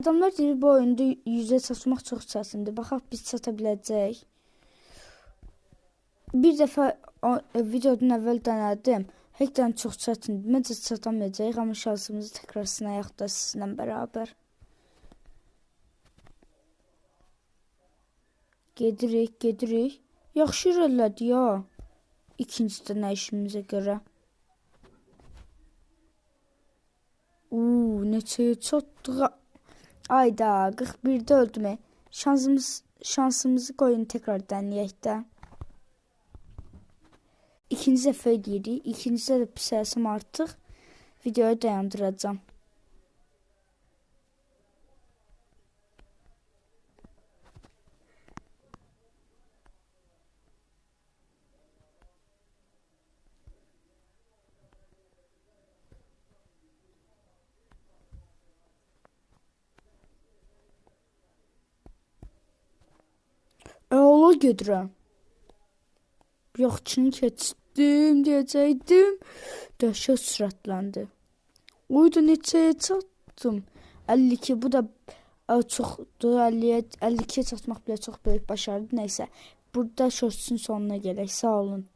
Adamlar deyir bu oyunda 100'ə çatmaq çox çətindir. Baxaq biz çata biləcəyik. Bir dəfə videodan əvvəl denədim. Həqiqətən çox çətindir. Məncə çatamayacağıq, amma şansımızı təkrar sınayaq da sizinlə bərabər. Gedirik. Yaxşı irəlilədi ya. İkinci dənəyişimizə görə. Neçəyə çatdıq? Ayda 41'də öldüm. Şansımızı qoyun təkrar denəyək də. İkinci dəfə eləyirik. İkincidə də pis eləsəm artıq videoyu dayandıracağam. Ola gedirəm. Yoxçunu keçdim deyəcəkdim. Dəhşət sürətləndi. Oyda neçəyə çatdım? 52, bu da çoxdur. 52'yə çatmaq belə çox böyük başarıdır. Nəysə, burada şortsun sonuna gələk. Sağ olun.